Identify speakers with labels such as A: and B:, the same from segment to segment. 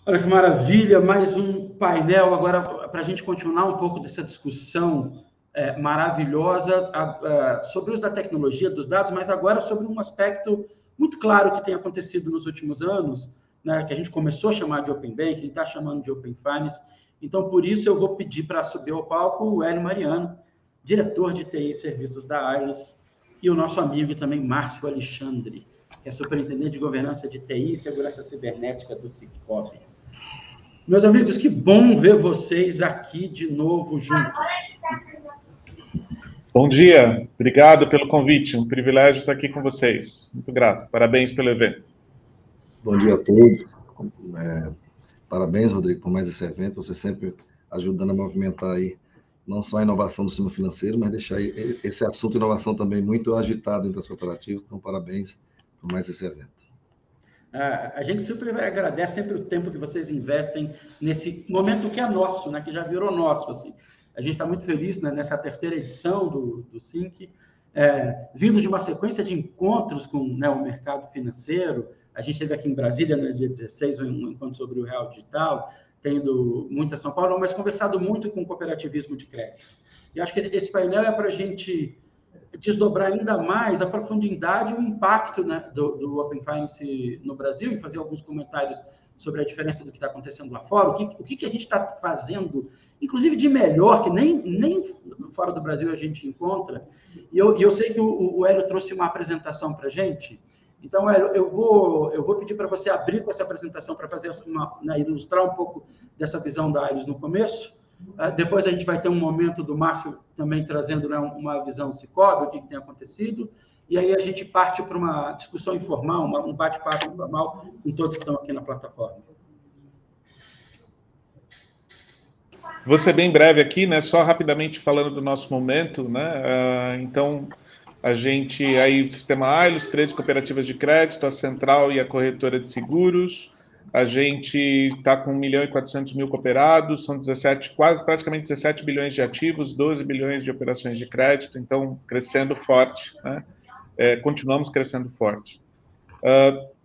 A: Olha que maravilha, mais um painel agora para a gente continuar um pouco dessa discussão maravilhosa sobre o uso da tecnologia, dos dados, mas agora sobre um aspecto muito claro que tem acontecido nos últimos anos, né, que a gente começou a chamar de Open Banking, está chamando de Open Finance. Então, por isso, eu vou pedir para subir ao palco o Hélio Mariano, diretor de TI e Serviços da Ailes, e o nosso amigo também, Márcio Alexandre, que é superintendente de governança de TI e segurança cibernética do Siccobi. Meus amigos, que bom ver vocês aqui de novo juntos.
B: Bom dia, obrigado pelo convite, um privilégio estar aqui com vocês. Muito grato, parabéns pelo evento.
C: Bom dia a todos. Parabéns, Rodrigo, por mais esse evento. Você sempre ajudando a movimentar aí não só a inovação do sistema financeiro, mas deixar esse assunto de inovação também muito agitado entre as cooperativas. Então, parabéns por mais esse evento.
A: A gente sempre agradece sempre o tempo que vocês investem nesse momento que é nosso, né, que já virou nosso. Assim. A gente está muito feliz, né, nessa terceira edição do SINC, vindo de uma sequência de encontros com, né, o mercado financeiro. A gente esteve aqui em Brasília no dia 16, um encontro sobre o Real Digital, tendo muito a São Paulo, mas conversado muito com o cooperativismo de crédito. E acho que esse painel é para a gente desdobrar ainda mais a profundidade e o impacto, né, do Open Finance no Brasil e fazer alguns comentários sobre a diferença do que está acontecendo lá fora, o que a gente está fazendo, inclusive de melhor, que nem fora do Brasil a gente encontra. E eu sei que o Hélio trouxe uma apresentação para a gente. Então, Hélio, eu vou pedir para você abrir com essa apresentação para fazer ilustrar um pouco dessa visão da Ailes no começo. Depois a gente vai ter um momento do Márcio também trazendo, né, uma visão Siccobi, o que tem acontecido, e aí a gente parte para uma discussão informal, um bate-papo informal com todos que estão aqui na plataforma.
B: Vou ser bem breve aqui, né, só rapidamente falando do nosso momento, né, então a gente, aí o Sistema Ailes, 13 cooperativas de crédito, a Central e a Corretora de Seguros. A gente está com 1.400.000 cooperados, são 17, praticamente 17 bilhões de ativos, 12 bilhões de operações de crédito, então crescendo forte, né? Continuamos crescendo forte.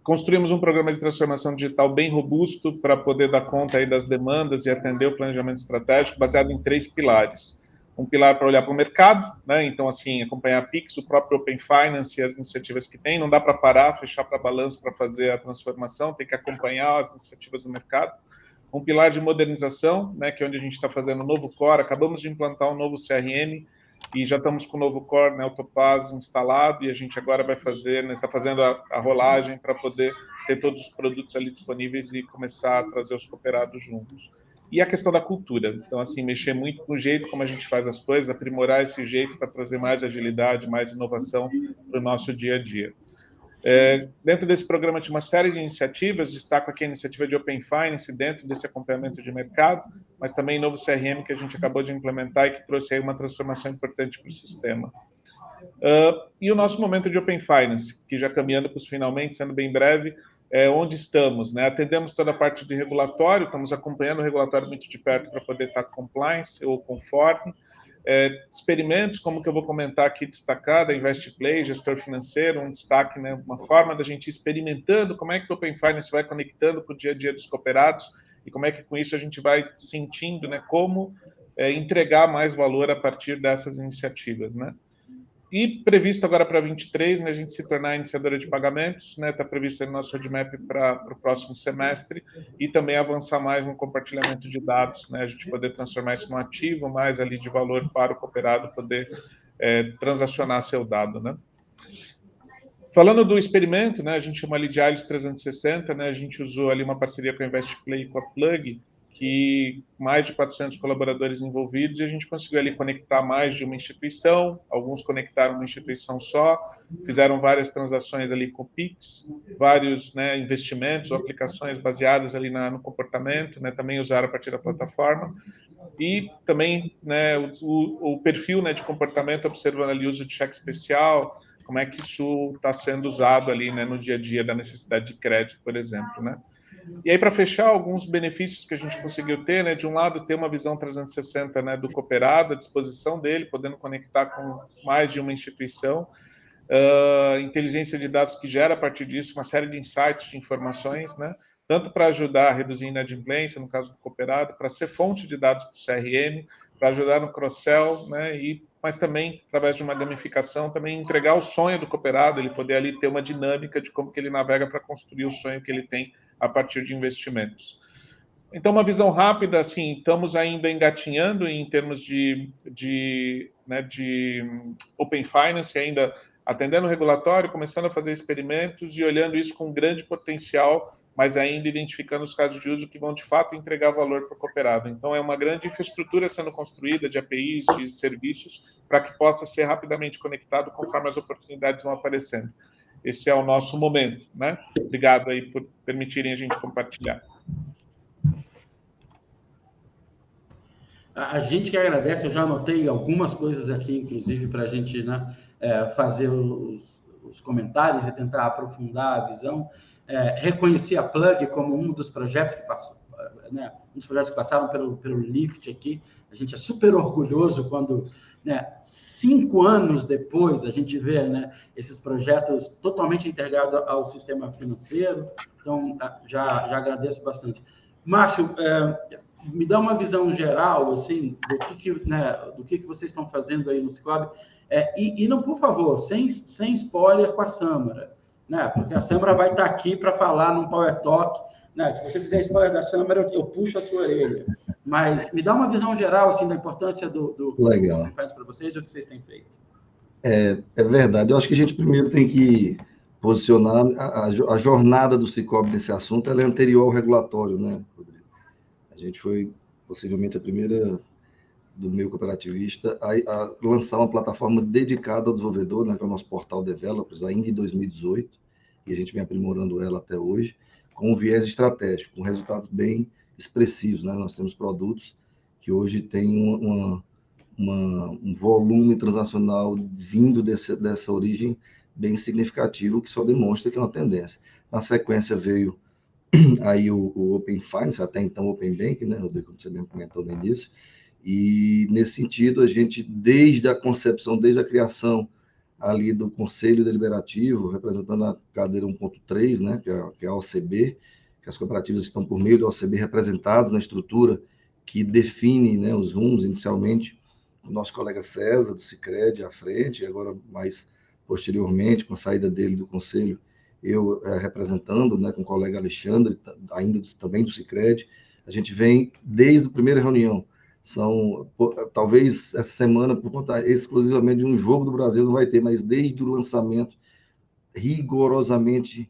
B: Construímos um programa de transformação digital bem robusto para poder dar conta aí das demandas e atender o planejamento estratégico, baseado em 3 pilares. Um pilar para olhar para o mercado, né? Então, assim, acompanhar a Pix, o próprio Open Finance e as iniciativas que tem. Não dá para parar, fechar para balanço para fazer a transformação, tem que acompanhar as iniciativas do mercado. Um pilar de modernização, né, que é onde a gente está fazendo um novo core. Acabamos de implantar um novo CRM e já estamos com o novo core, né, o Topaz, instalado, e a gente agora vai fazer, né, está fazendo a rolagem para poder ter todos os produtos ali disponíveis e começar a trazer os cooperados juntos. E a questão da cultura, então, assim, mexer muito no jeito como a gente faz as coisas, aprimorar esse jeito para trazer mais agilidade, mais inovação para o nosso dia a dia. Dentro desse programa tinha uma série de iniciativas, destaco aqui a iniciativa de Open Finance dentro desse acompanhamento de mercado, mas também novo CRM que a gente acabou de implementar e que trouxe aí uma transformação importante para o sistema. E o nosso momento de Open Finance, que já caminhando para os finalmente, sendo bem breve, onde estamos, né? Atendemos toda a parte de regulatório, estamos acompanhando o regulatório muito de perto para poder estar compliance ou conforme. Experimentos, como que eu vou comentar aqui, destacar da InvestPlay, gestor financeiro, um destaque, né, uma forma da gente ir experimentando como é que o Open Finance vai conectando com o dia a dia dos cooperados e como é que com isso a gente vai sentindo, né, como entregar mais valor a partir dessas iniciativas, né. E previsto agora para 23, né, a gente se tornar iniciadora de pagamentos, né, está previsto aí no nosso roadmap para o próximo semestre, e também avançar mais no compartilhamento de dados, né, a gente poder transformar isso num ativo mais ali de valor para o cooperado poder transacionar seu dado, né. Falando do experimento, né, a gente chama ali de Ailes 360, né, a gente usou ali uma parceria com a InvestPlay e com a Plug, que mais de 400 colaboradores envolvidos, e a gente conseguiu ali conectar mais de uma instituição, alguns conectaram uma instituição só, fizeram várias transações ali com o Pix, vários, né, investimentos ou aplicações baseadas ali no comportamento, né, também usaram a partir da plataforma, e também, né, o perfil, né, de comportamento, observando ali o uso de cheque especial, como é que isso está sendo usado ali, né, no dia a dia da necessidade de crédito, por exemplo, né. E aí, para fechar, alguns benefícios que a gente conseguiu ter, né, de um lado, ter uma visão 360, né, do cooperado, à disposição dele, podendo conectar com mais de uma instituição, inteligência de dados que gera, a partir disso, uma série de insights, de informações, né, tanto para ajudar a reduzir a inadimplência, no caso do cooperado, para ser fonte de dados para o CRM, para ajudar no cross-sell, né, mas também, através de uma gamificação, também entregar o sonho do cooperado, ele poder ali ter uma dinâmica de como que ele navega para construir o sonho que ele tem a partir de investimentos. Então, uma visão rápida, assim, estamos ainda engatinhando em termos de Open Finance, ainda atendendo o regulatório, começando a fazer experimentos e olhando isso com grande potencial, mas ainda identificando os casos de uso que vão, de fato, entregar valor para o cooperado. Então, é uma grande infraestrutura sendo construída de APIs, de serviços, para que possa ser rapidamente conectado conforme as oportunidades vão aparecendo. Esse é o nosso momento, né? Obrigado aí por permitirem a gente compartilhar.
A: A gente que agradece, eu já anotei algumas coisas aqui, inclusive, para a gente, né, fazer os comentários e tentar aprofundar a visão. Reconheci a Plug como um dos projetos que passou, né, um dos projetos que passaram pelo Lift aqui. A gente é super orgulhoso quando, né, 5 anos depois, a gente vê, né, esses projetos totalmente integrados ao sistema financeiro. Então, já agradeço bastante. Márcio, me dá uma visão geral, assim, do que vocês estão fazendo aí no Cicobi. E não, por favor, sem spoiler com a Sâmara, né? Porque a Sâmara vai estar aqui para falar num Power Talk, né? Se você fizer spoiler da Sâmara, eu puxo a sua orelha. Mas me dá uma visão geral, assim, da importância do Open Finance para vocês e o que vocês têm feito.
C: É verdade. Eu acho que a gente primeiro tem que posicionar a jornada do Cicobi nesse assunto, ela é anterior ao regulatório, né, Rodrigo? A gente foi possivelmente a primeira do meio cooperativista a lançar uma plataforma dedicada ao desenvolvedor, né, que é o nosso portal Developers, ainda em 2018, e a gente vem aprimorando ela até hoje, com um viés estratégico, com resultados bem expressivos, né? Nós temos produtos que hoje têm um volume transacional vindo dessa origem bem significativo, que só demonstra que é uma tendência. Na sequência veio aí o Open Finance, até então Open Bank, né, Rodrigo, como você mesmo comentou no início, e nesse sentido a gente, desde a concepção, desde a criação ali do Conselho Deliberativo, representando a cadeira 1.3, né, que é a OCB, que as cooperativas estão por meio da OCB representadas na estrutura que define, né, os rumos inicialmente, o nosso colega César, do Sicredi, à frente, e agora mais posteriormente, com a saída dele do Conselho, eu representando, né, com o colega Alexandre, ainda também do Sicredi. A gente vem desde a primeira reunião. Talvez essa semana, por conta exclusivamente de um jogo do Brasil, não vai ter, mas desde o lançamento, rigorosamente,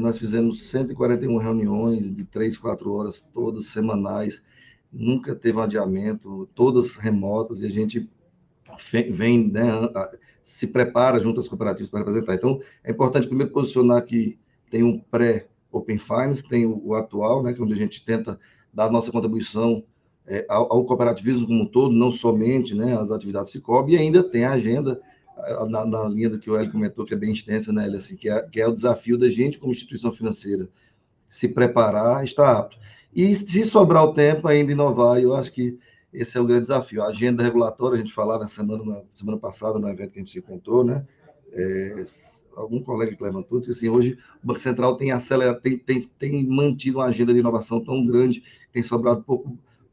C: nós fizemos 141 reuniões de 3, 4 horas, todas semanais, nunca teve um adiamento, todas remotas, e a gente vem, né, se prepara junto às cooperativas para representar. Então, é importante primeiro posicionar que tem um pré-Open Finance, tem o atual, né, que é onde a gente tenta dar a nossa contribuição ao cooperativismo como um todo, não somente, né, as atividades Cicobi, e ainda tem a agenda na linha do que o Hélio comentou, que é bem extensa, né, Hélio, assim, que é o desafio da gente como instituição financeira se preparar, estar apto. E se sobrar o tempo, ainda inovar, eu acho que esse é o grande desafio. A agenda regulatória, a gente falava semana passada, no evento que a gente se encontrou, né? Algum colega que levantou, disse assim, hoje o Banco Central tem mantido uma agenda de inovação tão grande, tem sobrado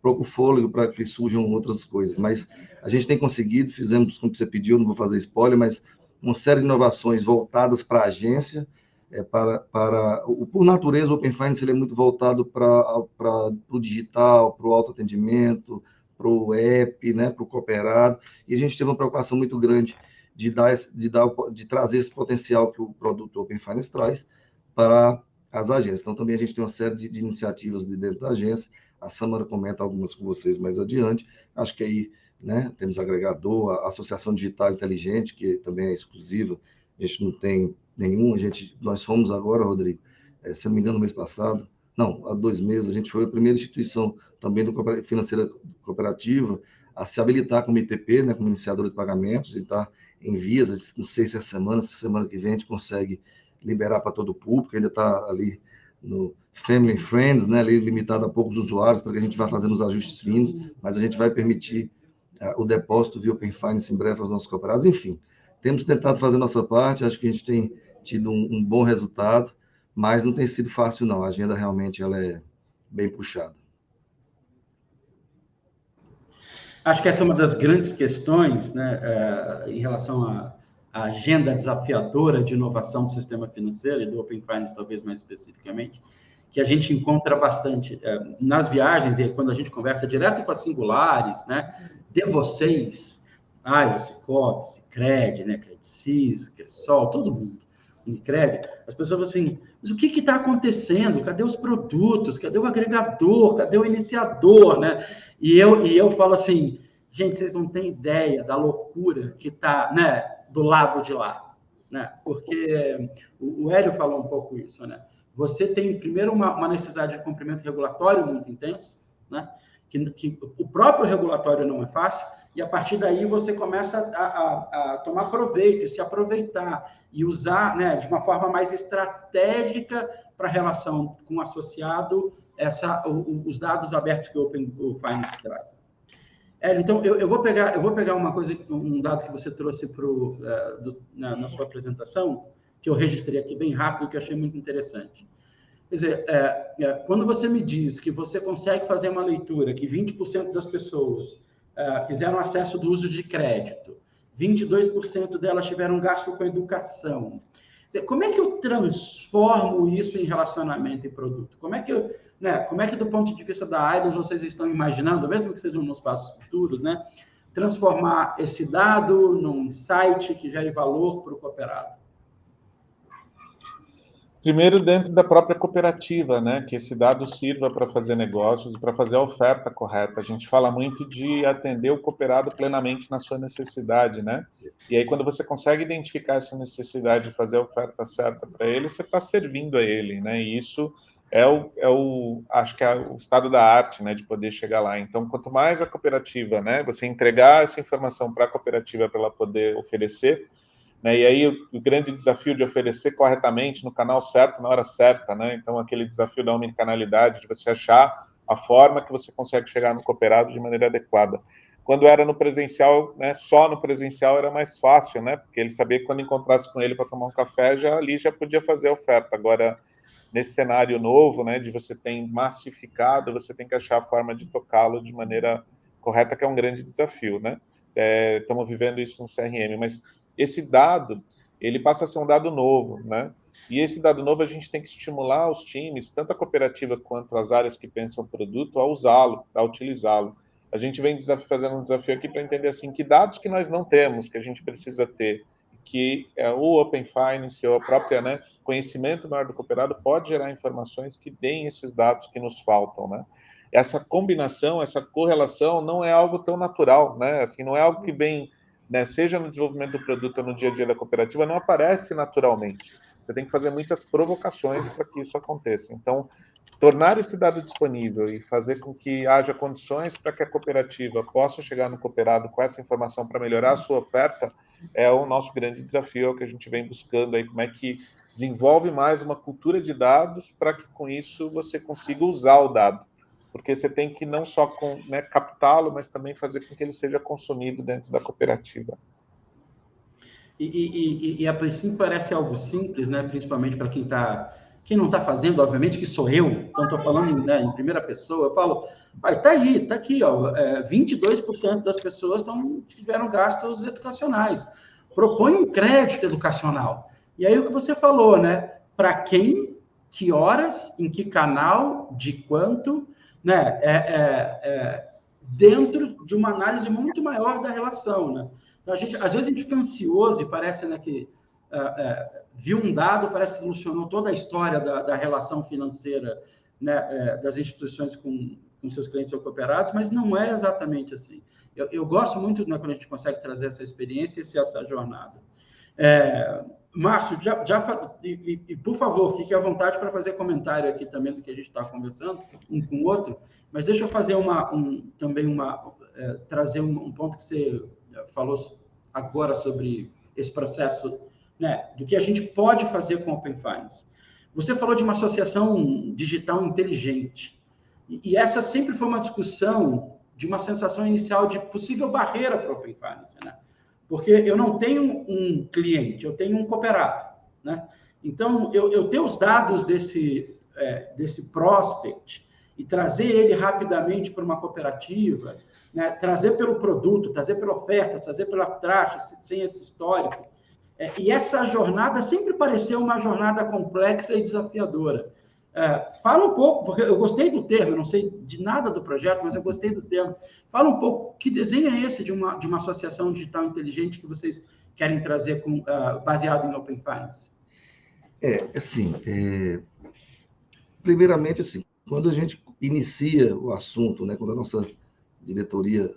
C: pouco fôlego para que surjam outras coisas, mas a gente tem conseguido, fizemos como você pediu, não vou fazer spoiler, mas uma série de inovações voltadas para a agência, por natureza, o Open Finance ele é muito voltado para o digital, para o autoatendimento, para o app, né, para o cooperado, e a gente teve uma preocupação muito grande de trazer esse potencial que o produto Open Finance traz para as agências. Então, também a gente tem uma série de iniciativas dentro da agência, a Sâmara comenta algumas com vocês mais adiante, acho que aí, né, temos agregador, a Associação Digital Inteligente, que também é exclusiva, a gente não tem nenhum, nós fomos agora, Rodrigo, se não me engano, no mês passado, não, há 2 meses, a gente foi a primeira instituição também financeira cooperativa a se habilitar como ITP, né, como iniciadora de pagamentos, a gente está em vias, não sei se é semana que vem a gente consegue liberar para todo o público, ainda está ali no Family and Friends, né, ali limitado a poucos usuários, para que a gente vá fazendo os ajustes finos, mas a gente vai permitir o depósito via Open Finance em breve aos nossos cooperados, enfim. Temos tentado fazer nossa parte, acho que a gente tem tido um bom resultado, mas não tem sido fácil, não. A agenda realmente ela é bem puxada.
A: Acho que essa é uma das grandes questões, né, em relação à agenda desafiadora de inovação do sistema financeiro e do Open Finance, talvez mais especificamente, que a gente encontra bastante nas viagens e quando a gente conversa direto com as singulares, né, de vocês, o Cicobi, Sicredi, né, Credcis, Cressol, todo mundo, Unicred, as pessoas falam assim, mas o que está acontecendo? Cadê os produtos? Cadê o agregador? Cadê o iniciador? Né? E eu falo assim, gente, vocês não têm ideia da loucura que está, né, do lado de lá. Né? Porque o Hélio falou um pouco isso. Né? Você tem, primeiro, uma necessidade de cumprimento regulatório muito intensa, né? que o próprio regulatório não é fácil, e a partir daí você começa a tomar proveito, e se aproveitar e usar, né, de uma forma mais estratégica para a relação com o associado, os dados abertos que o Open Finance traz. Então, eu vou pegar uma coisa, um dado que você trouxe na sua apresentação, que eu registrei aqui bem rápido, que eu achei muito interessante. Quer dizer, quando você me diz que você consegue fazer uma leitura que 20% das pessoas fizeram acesso do uso de crédito, 22% delas tiveram gasto com educação. Quer dizer, como é que eu transformo isso em relacionamento e produto? Como é que do ponto de vista da Ailos, vocês estão imaginando, mesmo que sejam nos passos futuros, né, transformar esse dado num insight que gere valor para o cooperado?
B: Primeiro, dentro da própria cooperativa, né? Que esse dado sirva para fazer negócios, para fazer a oferta correta. A gente fala muito de atender o cooperado plenamente na sua necessidade, né? E aí, quando você consegue identificar essa necessidade de fazer a oferta certa para ele, você está servindo a ele, né? E isso acho que é o estado da arte, né? De poder chegar lá. Então, quanto mais a cooperativa, né? Você entregar essa informação para a cooperativa para ela poder oferecer, né? E aí o grande desafio de oferecer corretamente no canal certo, na hora certa, né? Então aquele desafio da omnicanalidade, de você achar a forma que você consegue chegar no cooperado de maneira adequada. Quando era no presencial, né, só no presencial era mais fácil, né? Porque ele sabia que quando encontrasse com ele para tomar um café, ali já podia fazer a oferta. Agora, nesse cenário novo, né, de você ter massificado, você tem que achar a forma de tocá-lo de maneira correta, que é um grande desafio, né? Estamos vivendo isso no CRM, mas esse dado, ele passa a ser um dado novo, né? E esse dado novo a gente tem que estimular os times, tanto a cooperativa quanto as áreas que pensam o produto, a usá-lo, a utilizá-lo. A gente vem fazendo um desafio aqui para entender assim, que dados que nós não temos, que a gente precisa ter, que o Open Finance ou a própria, né, conhecimento maior do cooperado pode gerar informações que deem esses dados que nos faltam, né? Essa combinação, essa correlação não é algo tão natural, né? Assim, não é algo que vem, né, seja no desenvolvimento do produto ou no dia a dia da cooperativa, não aparece naturalmente. Você tem que fazer muitas provocações para que isso aconteça. Então, tornar esse dado disponível e fazer com que haja condições para que a cooperativa possa chegar no cooperado com essa informação para melhorar a sua oferta é o nosso grande desafio, é o que a gente vem buscando aí, como é que desenvolve mais uma cultura de dados para que com isso você consiga usar o dado. Porque você tem que não só captá-lo, mas também fazer com que ele seja consumido dentro da cooperativa.
A: E a princípio parece algo simples, né? Principalmente para quem não está fazendo, obviamente, que sou eu, então estou falando, né, em primeira pessoa, eu falo, está aqui, ó, 22% das pessoas tiveram gastos educacionais. Propõe um crédito educacional. E aí o que você falou, né? Para quem, que horas, em que canal, de quanto, né? Dentro de uma análise muito maior da relação, né? Então, às vezes a gente fica ansioso e parece, né, que viu um dado, parece que solucionou toda a história da relação financeira, né, das instituições com seus clientes ou cooperados, mas não é exatamente assim. Eu gosto muito, né, quando a gente consegue trazer essa experiência e essa jornada. Márcio, por favor, fique à vontade para fazer comentário aqui também do que a gente está conversando, um com o outro, mas deixa eu fazer trazer um ponto que você falou agora sobre esse processo, né, do que a gente pode fazer com o Open Finance. Você falou de uma associação digital inteligente, e essa sempre foi uma discussão de uma sensação inicial de possível barreira para o Open Finance, né? Porque eu não tenho um cliente, eu tenho um cooperado, né? Então, eu ter os dados desse prospect e trazer ele rapidamente para uma cooperativa, né, trazer pelo produto, trazer pela oferta, trazer pela taxa, sem esse histórico. E essa jornada sempre pareceu uma jornada complexa e desafiadora. Fala um pouco, porque eu gostei do termo, eu não sei de nada do projeto, mas eu gostei do termo. Fala um pouco, que desenho é esse de uma associação digital inteligente que vocês querem trazer baseado em Open Finance?
C: Primeiramente, assim, quando a gente inicia o assunto, né, quando a nossa diretoria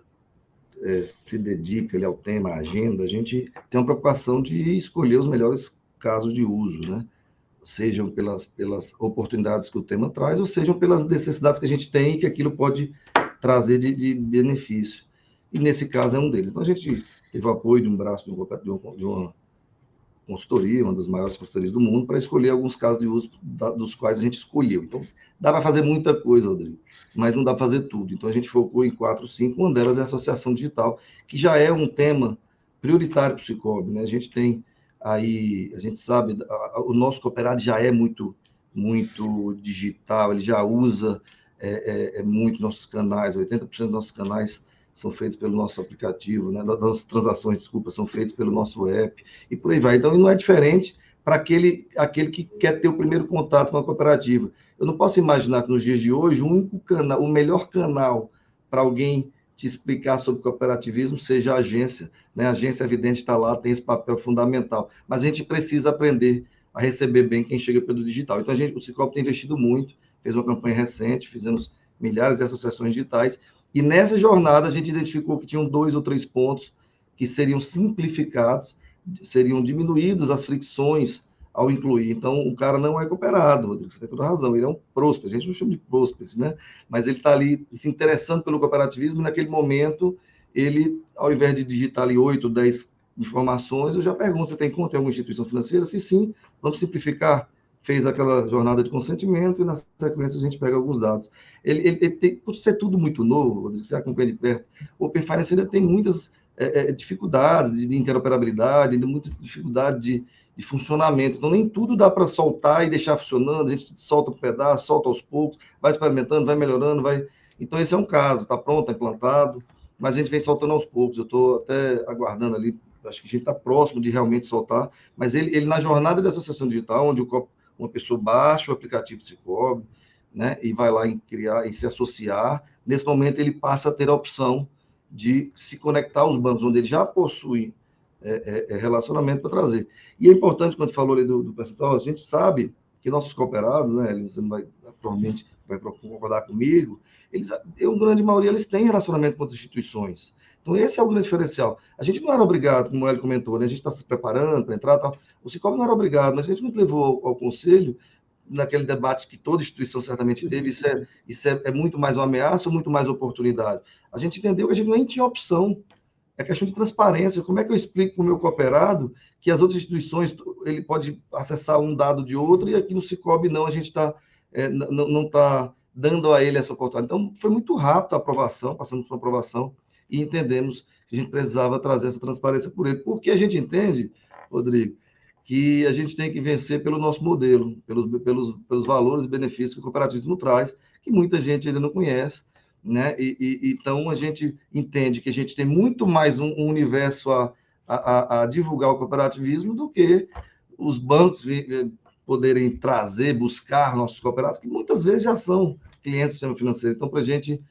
C: se dedica ali ao tema, à agenda, a gente tem uma preocupação de escolher os melhores casos de uso, né? Sejam pelas oportunidades que o tema traz, ou sejam pelas necessidades que a gente tem e que aquilo pode trazer de benefício. E nesse caso é um deles. Então a gente teve o apoio de um braço de uma consultoria, uma das maiores consultorias do mundo, para escolher alguns casos de uso dos quais a gente escolheu. Então, dá para fazer muita coisa, Rodrigo, mas não dá para fazer tudo. Então, a gente focou em 4, 5, uma delas é a associação digital, que já é um tema prioritário para o Sicoob, né? A gente tem aí, a gente sabe, o nosso cooperado já é muito digital, ele já usa muito nossos canais, 80% dos nossos canais são feitos pelo nosso aplicativo, né? Das transações, desculpa, são feitas pelo nosso app, e por aí vai. Então, não é diferente para aquele que quer ter o primeiro contato com a cooperativa. Eu não posso imaginar que nos dias de hoje, o melhor canal para alguém te explicar sobre cooperativismo seja a agência, né? A agência, evidente, está lá, tem esse papel fundamental, mas a gente precisa aprender a receber bem quem chega pelo digital. Então, o Sicoob tem investido muito, fez uma campanha recente, fizemos milhares de associações digitais, e nessa jornada a gente identificou que tinham 2 ou 3 pontos que seriam simplificados, seriam diminuídas as fricções ao incluir. Então, o cara não é cooperado, Rodrigo, você tem toda a razão, ele é um prospect, a gente não chama de prospect, né? Mas ele está ali se interessando pelo cooperativismo, e naquele momento, ele, ao invés de digitar ali 8 ou 10 informações, eu já pergunto, você tem conta em alguma instituição financeira? Se sim, vamos simplificar. Fez aquela jornada de consentimento e, na sequência, a gente pega alguns dados. Ele tem, por ser tudo muito novo, você acompanha de perto, o Open Finance ainda tem muitas dificuldades de interoperabilidade, muita dificuldade de funcionamento. Então, nem tudo dá para soltar e deixar funcionando, a gente solta um pedaço, solta aos poucos, vai experimentando, vai melhorando, vai... Então, esse é um caso, está pronto, está implantado, mas a gente vem soltando aos poucos. Eu estou até aguardando ali, acho que a gente está próximo de realmente soltar, mas ele na jornada de associação digital, onde uma pessoa baixa o aplicativo Sicoob, né, e vai lá criar e se associar. Nesse momento, ele passa a ter a opção de se conectar aos bancos, onde ele já possui relacionamento para trazer. E é importante, quando falou ali do percentual, a gente sabe que nossos cooperados, né, você não vai, provavelmente vai concordar comigo, uma grande maioria, eles têm relacionamento com as instituições. Então, esse é o grande diferencial. A gente não era obrigado, como o Hélio comentou, né? A gente está se preparando para entrar, tal. O Sicoob não era obrigado, mas a gente não levou ao conselho, naquele debate que toda instituição certamente teve, isso é muito mais uma ameaça ou muito mais oportunidade? A gente entendeu que a gente nem tinha opção. É questão de transparência. Como é que eu explico para o meu cooperado que as outras instituições, ele pode acessar um dado de outro, e aqui no Sicoob não, a gente não está dando a ele essa oportunidade. Então, foi muito rápido a aprovação, passamos por uma aprovação, e entendemos que a gente precisava trazer essa transparência por ele. Porque a gente entende, Rodrigo, que a gente tem que vencer pelo nosso modelo, pelos valores e benefícios que o cooperativismo traz, que muita gente ainda não conhece, né? Então, a gente entende que a gente tem muito mais um universo a divulgar o cooperativismo do que os bancos poderem trazer, buscar nossos cooperados, que muitas vezes já são clientes do sistema financeiro. Então, para a gente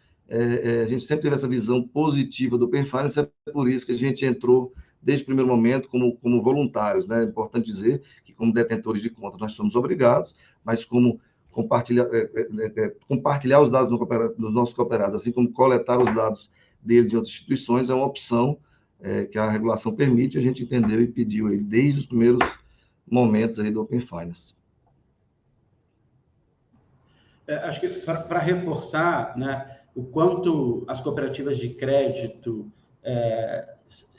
C: sempre teve essa visão positiva do Open Finance, é por isso que a gente entrou desde o primeiro momento como voluntários, né? É importante dizer que, como detentores de conta, nós somos obrigados, mas como compartilhar os dados dos nossos cooperados, assim como coletar os dados deles em outras instituições, é uma opção que a regulação permite, a gente entendeu e pediu aí desde os primeiros momentos aí do Open Finance.
A: Acho que para reforçar, né, o quanto as cooperativas de crédito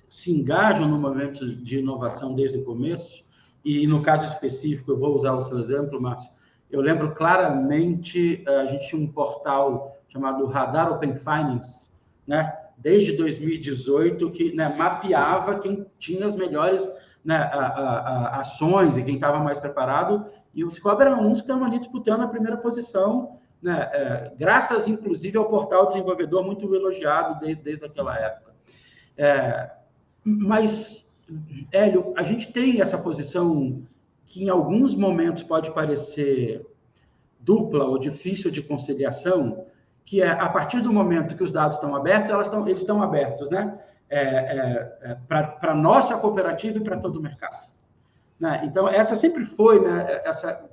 A: se engajam no momento de inovação desde o começo, e no caso específico, eu vou usar o seu exemplo, Márcio, eu lembro claramente, a gente tinha um portal chamado Radar Open Finance, né, desde 2018, que, né, mapeava quem tinha as melhores né, ações e quem estava mais preparado, e o Cicobi era um que estavam ali disputando a primeira posição, né, graças, inclusive, ao portal desenvolvedor muito elogiado desde aquela época. Mas, Hélio, a gente tem essa posição que em alguns momentos pode parecer dupla ou difícil de conciliação, que é a partir do momento que os dados estão abertos, eles estão abertos, né? Para a nossa cooperativa e para todo o mercado. Né? Então, essa sempre foi, né,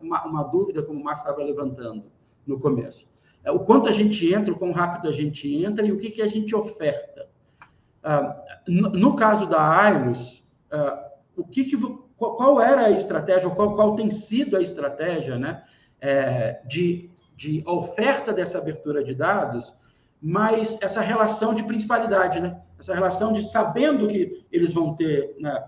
A: uma dúvida, como o Márcio estava levantando no começo. O quanto a gente entra, o quão rápido a gente entra e o que a gente oferta. No caso da Ailus, qual era a estratégia, ou qual tem sido a estratégia, né, de oferta dessa abertura de dados, mas essa relação de principalidade, né? Essa relação de sabendo que eles vão ter, né,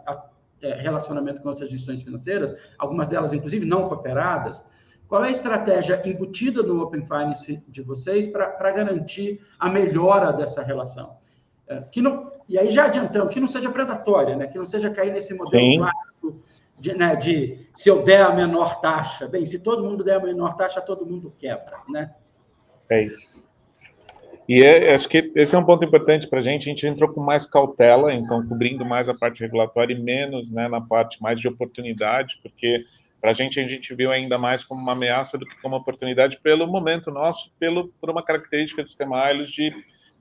A: relacionamento com outras instituições financeiras, algumas delas, inclusive, não cooperadas. Qual é a estratégia embutida no Open Finance de vocês para garantir a melhora dessa relação? E aí, já adiantando, que não seja predatória, né? Que não seja cair nesse modelo clássico de se eu der a menor taxa. Bem, se todo mundo der a menor taxa, todo mundo quebra, né?
B: É isso. E acho que esse é um ponto importante para a gente entrou com mais cautela, então cobrindo mais a parte regulatória e menos, né, na parte mais de oportunidade, porque para a gente viu ainda mais como uma ameaça do que como oportunidade pelo momento nosso, por uma característica do sistema Ailus de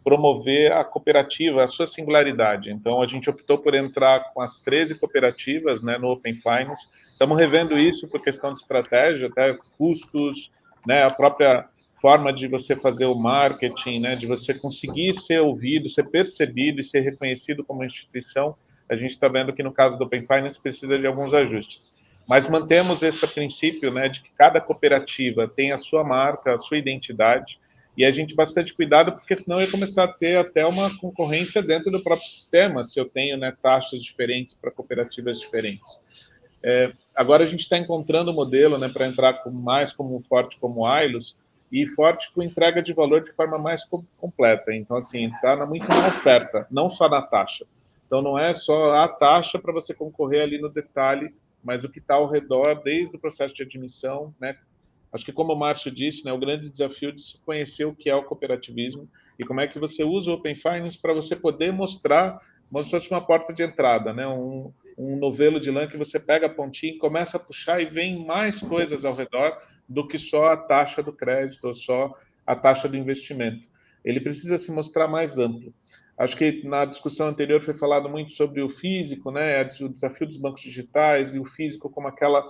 B: promover a cooperativa, a sua singularidade. Então, a gente optou por entrar com as 13 cooperativas, né, no Open Finance. Estamos revendo isso por questão de estratégia, até custos, né, a própria forma de você fazer o marketing, né, de você conseguir ser ouvido, ser percebido e ser reconhecido como instituição. A gente está vendo que no caso do Open Finance precisa de alguns ajustes. Mas mantemos esse princípio, né, de que cada cooperativa tem a sua marca, a sua identidade, e a gente bastante cuidado, porque senão ia começar a ter até uma concorrência dentro do próprio sistema, se eu tenho, né, taxas diferentes para cooperativas diferentes. Agora a gente está encontrando um modelo, né, para entrar mais como forte como Ailus, e forte com entrega de valor de forma mais completa. Então, assim, está muito na oferta, não só na taxa. Então, não é só a taxa para você concorrer ali no detalhe, mas o que está ao redor, desde o processo de admissão, né? Acho que, como o Márcio disse, né, o grande desafio de se conhecer o que é o cooperativismo e como é que você usa o Open Finance para você poder mostrar como se fosse uma porta de entrada, né? Um novelo de lã que você pega a pontinha e começa a puxar e vem mais coisas ao redor do que só a taxa do crédito ou só a taxa do investimento. Ele precisa se mostrar mais amplo. Acho que na discussão anterior foi falado muito sobre o físico, né? O desafio dos bancos digitais e o físico como aquela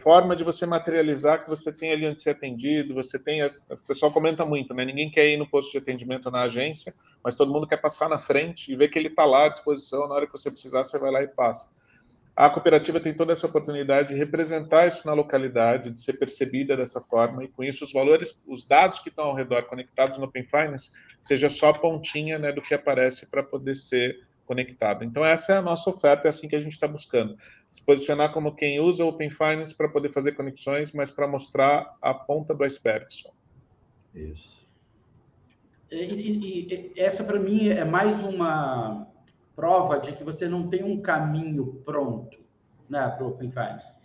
B: forma de você materializar que você tem ali onde ser atendido, você tem... O pessoal comenta muito, né? Ninguém quer ir no posto de atendimento na agência, mas todo mundo quer passar na frente e ver que ele está lá à disposição, na hora que você precisar, você vai lá e passa. A cooperativa tem toda essa oportunidade de representar isso na localidade, de ser percebida dessa forma, e com isso os valores, os dados que estão ao redor conectados no Open Finance, seja só a pontinha, né, do que aparece para poder ser conectado. Então, essa é a nossa oferta, é assim que a gente está buscando. Se posicionar como quem usa o Open Finance para poder fazer conexões, mas para mostrar a ponta do iceberg só.
C: Isso.
A: E essa, para mim, é mais uma prova de que você não tem um caminho pronto, né, para o Open Finance.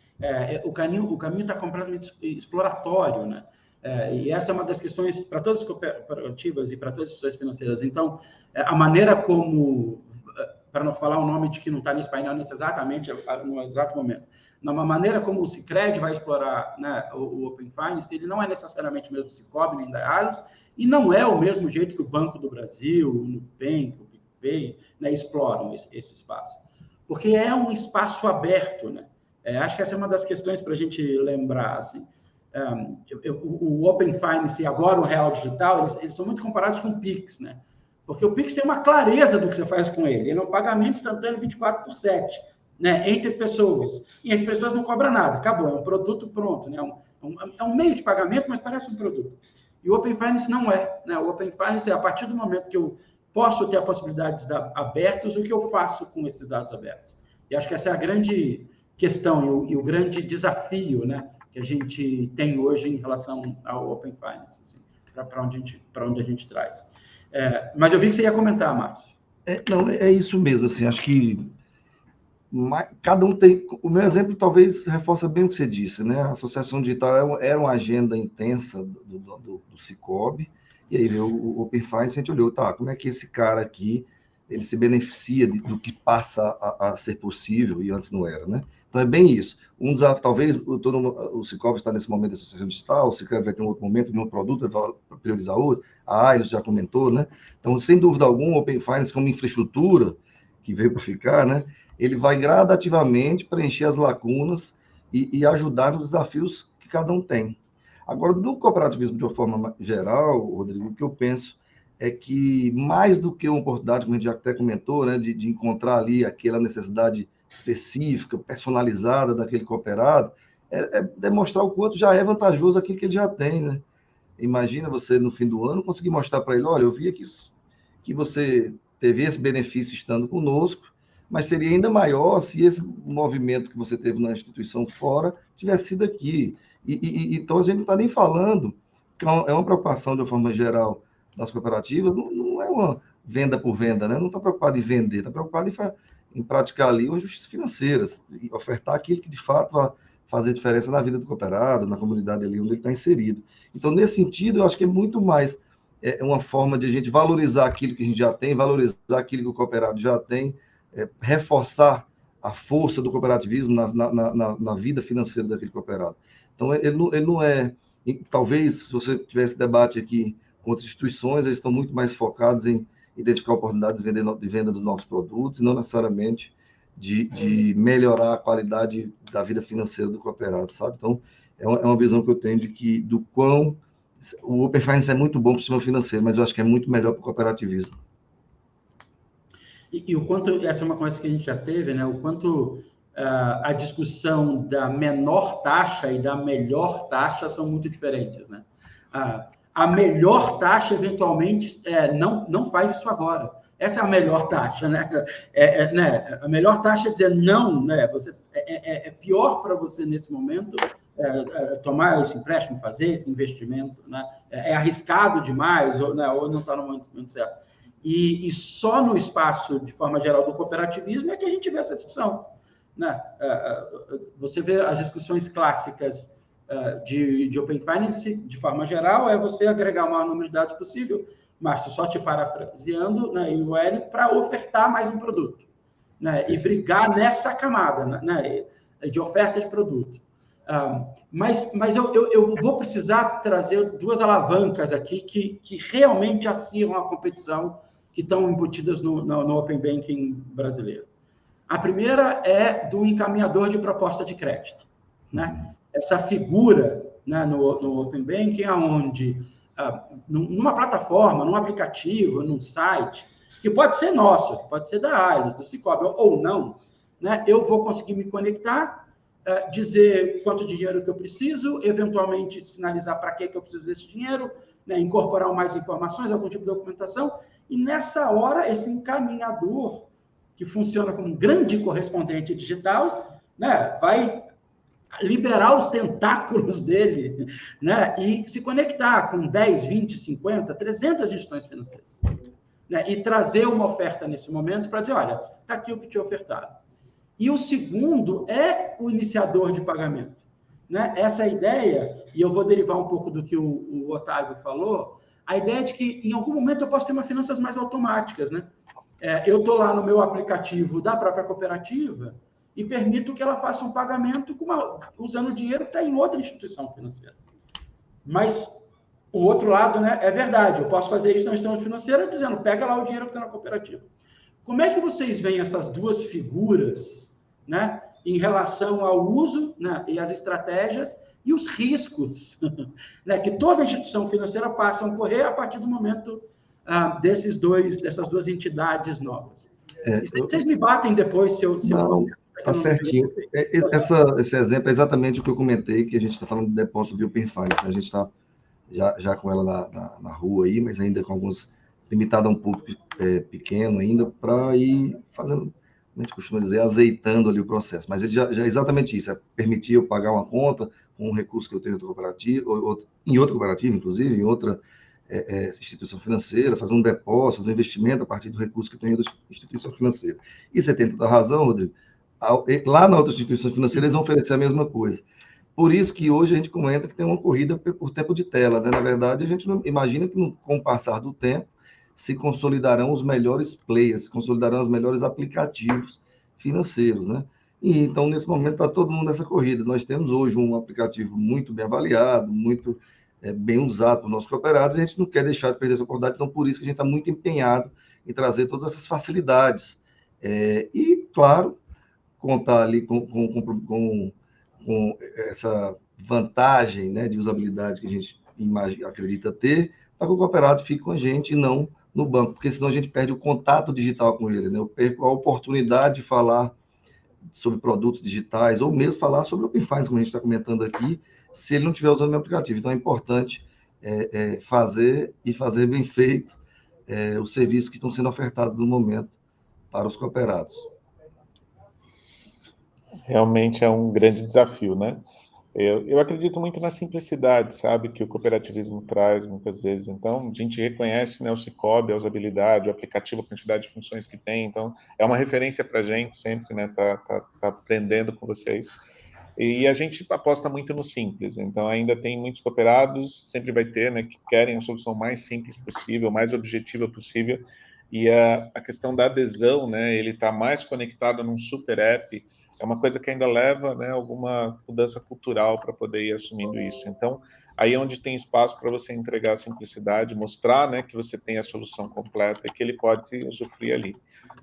A: O caminho está completamente exploratório, né? E essa é uma das questões para todas as cooperativas e para todas as instituições financeiras. Então, a maneira como, para não falar o nome de que não está nesse painel exatamente no exato momento, uma maneira como o Sicredi vai explorar, né, o Open Finance, ele não é necessariamente o mesmo do Cicobi nem da Ailus, e não é o mesmo jeito que o Banco do Brasil, o Nubank, o PicPay, né, exploram esse espaço. Porque é um espaço aberto, né? Acho que essa é uma das questões para a gente lembrar, assim. O Open Finance e agora o Real Digital, eles são muito comparados com o Pix, né? Porque o Pix tem uma clareza do que você faz com ele. Ele é um pagamento instantâneo 24/7, né? Entre pessoas. E entre pessoas não cobra nada. Acabou, é um produto pronto, né? É um meio de pagamento, mas parece um produto. E o Open Finance não é, né? O Open Finance é a partir do momento que eu posso ter a possibilidade de dados abertos, o que eu faço com esses dados abertos. E acho que essa é a grande questão e o grande desafio, né, que a gente tem hoje em relação ao Open Finance, assim, para onde a gente traz. Mas eu vi que você ia comentar, Márcio.
C: Não, é isso mesmo, assim, acho que cada um tem... O meu exemplo talvez reforça bem o que você disse, né? A associação digital era uma agenda intensa do Sicoob, e aí veio o Open Finance, a gente olhou, tá, como é que esse cara aqui, ele se beneficia do que passa a ser possível, e antes não era, né? Então é bem isso. Talvez o Sicoob está nesse momento da associação digital, o Sicoob vai ter um outro momento de um produto, vai priorizar outro, a Ailos já comentou, né? Então, sem dúvida alguma, o Open Finance como infraestrutura, que veio para ficar, né? Ele vai gradativamente preencher as lacunas e ajudar nos desafios que cada um tem. Agora, do cooperativismo de uma forma geral, Rodrigo, o que eu penso é que, mais do que uma oportunidade, como a gente já até comentou, né, de encontrar ali aquela necessidade específica, personalizada daquele cooperado, é demonstrar o quanto já é vantajoso aquilo que ele já tem, né? Imagina você, no fim do ano, conseguir mostrar para ele, olha, eu vi que você teve esse benefício estando conosco, mas seria ainda maior se esse movimento que você teve na instituição fora tivesse sido aqui. Então, a gente não está nem falando, que é uma preocupação, de uma forma geral, das cooperativas, não é uma venda por venda, né? Não está preocupado em vender, está preocupado em praticar ali uma justiça financeira, e ofertar aquilo que, de fato, vai fazer diferença na vida do cooperado, na comunidade ali onde ele está inserido. Então, nesse sentido, eu acho que é muito mais uma forma de a gente valorizar aquilo que a gente já tem, valorizar aquilo que o cooperado já tem, reforçar a força do cooperativismo na vida financeira daquele cooperado. Então, ele não é... Talvez, se você tivesse debate aqui com outras instituições, eles estão muito mais focados em identificar oportunidades de venda dos novos produtos, e não necessariamente de melhorar a qualidade da vida financeira do cooperado, sabe? Então, é uma visão que eu tenho do quão o Open Finance é muito bom para o sistema financeiro, mas eu acho que é muito melhor para o cooperativismo.
A: E o quanto, essa é uma coisa que a gente já teve, né? O quanto a discussão da menor taxa e da melhor taxa são muito diferentes, né? A melhor taxa, eventualmente, não faz isso agora. Essa é a melhor taxa, né? Né? A melhor taxa é dizer não, né? É pior para você, nesse momento, tomar esse empréstimo, fazer esse investimento, né? É arriscado demais, ou não está no momento certo. E só no espaço, de forma geral, do cooperativismo é que a gente vê essa discussão, né? Você vê as discussões clássicas de Open Finance, de forma geral, é você agregar o maior número de dados possível, Márcio, só te parafraseando, né, e o Hélio, para ofertar mais um produto, né, e brigar nessa camada, né, de oferta de produto. Mas eu vou precisar trazer duas alavancas aqui que realmente acirram a competição, que estão embutidas no Open Banking brasileiro. A primeira é do encaminhador de proposta de crédito, né? Essa figura, né, no Open Banking, onde, numa plataforma, num aplicativo, num site, que pode ser nosso, que pode ser da Ailos, do Sicoob, ou não, né, eu vou conseguir me conectar, dizer quanto dinheiro que eu preciso, eventualmente sinalizar para que eu preciso desse dinheiro, né, incorporar mais informações, algum tipo de documentação, e nessa hora, esse encaminhador, que funciona como um grande correspondente digital, né, vai liberar os tentáculos dele, né, e se conectar com 10, 20, 50, 300 instituições financeiras, né, e trazer uma oferta nesse momento para dizer, olha, está aqui o que te ofertaram. E o segundo é o iniciador de pagamento, né? Essa ideia, e eu vou derivar um pouco do que o Otávio falou, a ideia de que, em algum momento, eu posso ter uma finanças mais automáticas, né? Eu estou lá no meu aplicativo da própria cooperativa e permito que ela faça um pagamento usando o dinheiro que está em outra instituição financeira. Mas o outro lado, né, é verdade, eu posso fazer isso na instituição financeira dizendo, pega lá o dinheiro que está na cooperativa. Como é que vocês veem essas duas figuras, né, em relação ao uso, né, e as estratégias e os riscos, né, que toda instituição financeira passa a correr a partir do momento dessas duas entidades novas? Vocês me batem depois se eu
C: não, está certinho. Esse exemplo é exatamente o que eu comentei, que a gente está falando de depósito de Open Finance, né? A gente está já com ela na rua aí, mas ainda com alguns limitada a um público pequeno ainda, para ir fazendo, a gente costuma dizer, azeitando ali o processo. Mas ele já é exatamente isso, é permitir eu pagar uma conta com um recurso que eu tenho em outra cooperativa, inclusive, em outra instituição financeira, fazer um depósito, fazer um investimento a partir do recurso que eu tenho em outra instituição financeira. E você tem toda a razão, Rodrigo, lá na outra instituição financeira eles vão oferecer a mesma coisa. Por isso que hoje a gente comenta que tem uma corrida por tempo de tela, né? Na verdade, a gente não imagina que com o passar do tempo se consolidarão os melhores players, se consolidarão os melhores aplicativos financeiros, né? E então, nesse momento, está todo mundo nessa corrida. Nós temos hoje um aplicativo muito bem avaliado, muito bem usado por nossos cooperados, e a gente não quer deixar de perder essa oportunidade, então por isso que a gente está muito empenhado em trazer todas essas facilidades. E, claro, contar ali com essa vantagem, né, de usabilidade que a gente acredita ter, para que o cooperado fique com a gente e não no banco, porque senão a gente perde o contato digital com ele, né? Eu perco a oportunidade de falar sobre produtos digitais, ou mesmo falar sobre o Open Finance, como a gente está comentando aqui, se ele não estiver usando o meu aplicativo. Então, é importante fazer e fazer bem feito os serviços que estão sendo ofertados no momento para os cooperados.
B: Realmente é um grande desafio, né? Eu acredito muito na simplicidade, sabe, que o cooperativismo traz muitas vezes. Então, a gente reconhece, né, o Sicoob, a usabilidade, o aplicativo, a quantidade de funções que tem. Então, é uma referência para a gente sempre, né, tá aprendendo com vocês. E a gente aposta muito no simples. Então, ainda tem muitos cooperados, sempre vai ter, né, que querem a solução mais simples possível, mais objetiva possível. E a questão da adesão, né, ele está mais conectado num super app, é uma coisa que ainda leva, né, alguma mudança cultural para poder ir assumindo isso. Então, aí é onde tem espaço para você entregar a simplicidade, mostrar, né, que você tem a solução completa e que ele pode se usufruir ali.